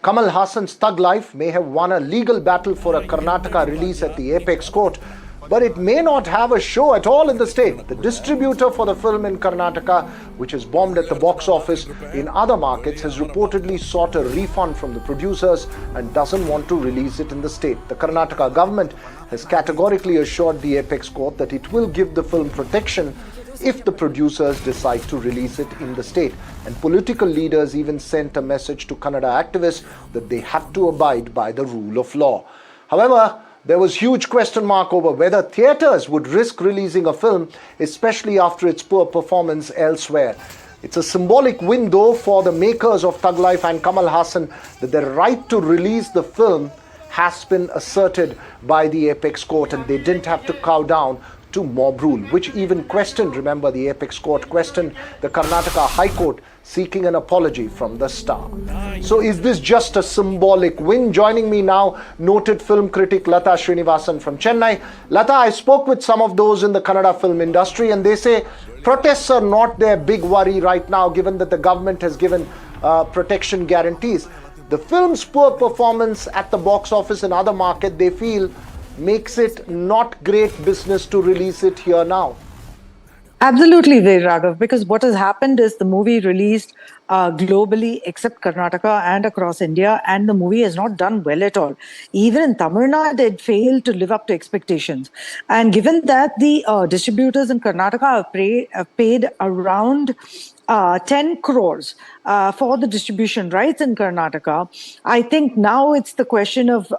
Kamal Hassan's Thug Life may have won a legal battle for a Karnataka release at the Apex Court, but it may not have a show at all in the state. The distributor for the film in Karnataka, which has bombed at the box office in other markets, has reportedly sought a refund from the producers and doesn't want to release it in the state. The Karnataka government has categorically assured the Apex Court that it will give the film protection if the producers decide to release it in the state. And political leaders even sent a message to Kannada activists that they have to abide by the rule of law. However, there was huge question mark over whether theatres would risk releasing a film, especially after its poor performance elsewhere. It's a symbolic win, though, for the makers of Thug Life and Kamal Hassan that the right to release the film has been asserted by the Apex Court, and they didn't have to cow down to mob rule, which even questioned, remember, the Apex Court questioned the Karnataka High Court, seeking an apology from the star. So is this just a symbolic win? Joining me now, noted film critic Lata Srinivasan from Chennai. Lata, I spoke with some of those in the Kannada film industry, and they say protests are not their big worry right now, given that the government has given protection guarantees. The film's poor performance at the box office in other markets, they feel, makes it not great business to release it here now. Absolutely, Raghav, because what has happened is the movie released globally except Karnataka and across India, and the movie has not done well at all. Even in Tamil Nadu, it failed to live up to expectations. And given that the distributors in Karnataka have paid around 10 crores for the distribution rights in Karnataka, I think now it's the question of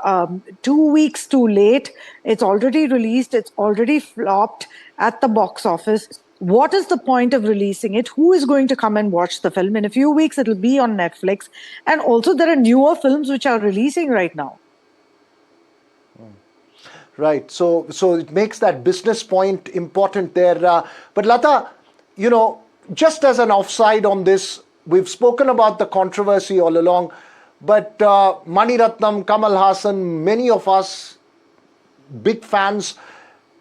2 weeks too late. It's already released, it's already flopped at the box office. What is the point of releasing it? Who is going to come and watch the film? In a few weeks, it'll be on Netflix. And also, there are newer films which are releasing right now. Right. So it makes that business point important there. But Lata, you know, just as an offside on this, we've spoken about the controversy all along, but Mani Ratnam, Kamal Hassan, many of us, big fans.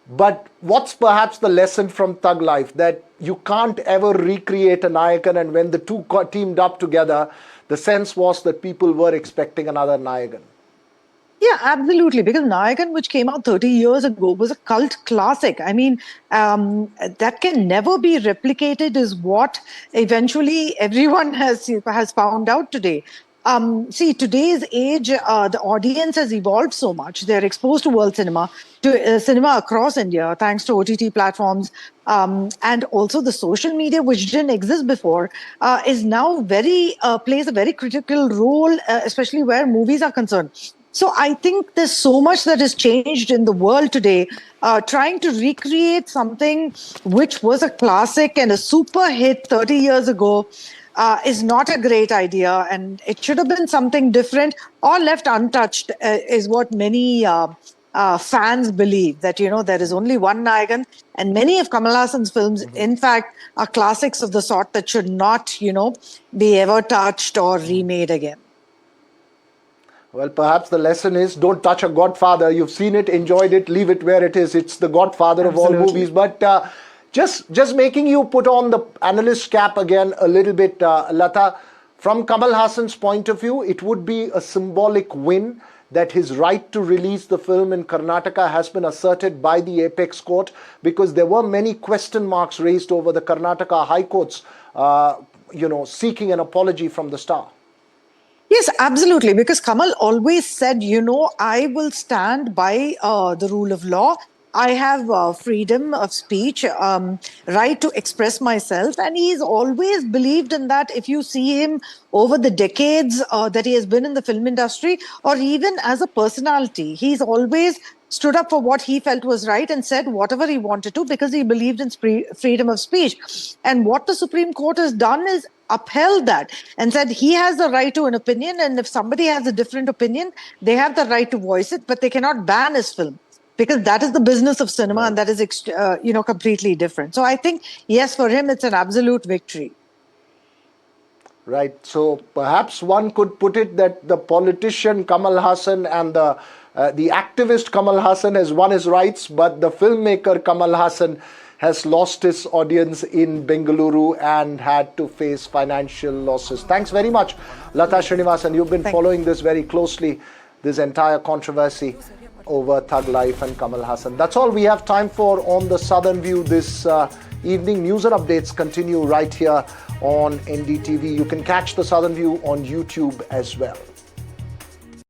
But what's perhaps the lesson from Thug Life? That you can't ever recreate a Nayakan, and when the two teamed up together, the sense was that people were expecting another Nayakan. Yeah, absolutely. Because Nayakan, which came out 30 years ago, was a cult classic. I mean, that can never be replicated is what eventually everyone has found out today. See, today's age, the audience has evolved so much. They're exposed to world cinema, to cinema across India, thanks to OTT platforms. And also the social media, which didn't exist before, is now plays a very critical role, especially where movies are concerned. So I think there's so much that has changed in the world today. Trying to recreate something which was a classic and a super hit 30 years ago is not a great idea, and it should have been something different or left untouched, is what many fans believe, that, you know, there is only one Nayakan, and many of Kamal Hassan's films, in fact, are classics of the sort that should not, you know, be ever touched or remade again. Well, perhaps the lesson is don't touch a Godfather. You've seen it, enjoyed it, leave it where it is. It's the Godfather of all movies. But just making you put on the analyst cap again a little bit, Lata, from Kamal Hassan's point of view, it would be a symbolic win that his right to release the film in Karnataka has been asserted by the Apex Court, because there were many question marks raised over the Karnataka High Court's, seeking an apology from the star. Yes, absolutely. Because Kamal always said, you know, I will stand by the rule of law. I have freedom of speech, right to express myself. And he's always believed in that. If you see him over the decades that he has been in the film industry, or even as a personality, he's always stood up for what he felt was right and said whatever he wanted to, because he believed in freedom of speech. And what the Supreme Court has done is upheld that and said he has the right to an opinion, and if somebody has a different opinion, they have the right to voice it, but they cannot ban his film, because that is the business of cinema, and that is completely different. So I think, yes, for him it's an absolute victory. Right. So perhaps one could put it that the politician Kamal Hassan and the activist Kamal Hassan has won his rights, but the filmmaker Kamal Hassan has lost its audience in Bengaluru and had to face financial losses. Thanks very much, Lata Srinivasan. You've been following this very closely, this entire controversy over Thug Life and Kamal Hassan. That's all we have time for on the Southern View this evening. News and updates continue right here on NDTV. You can catch the Southern View on YouTube as well.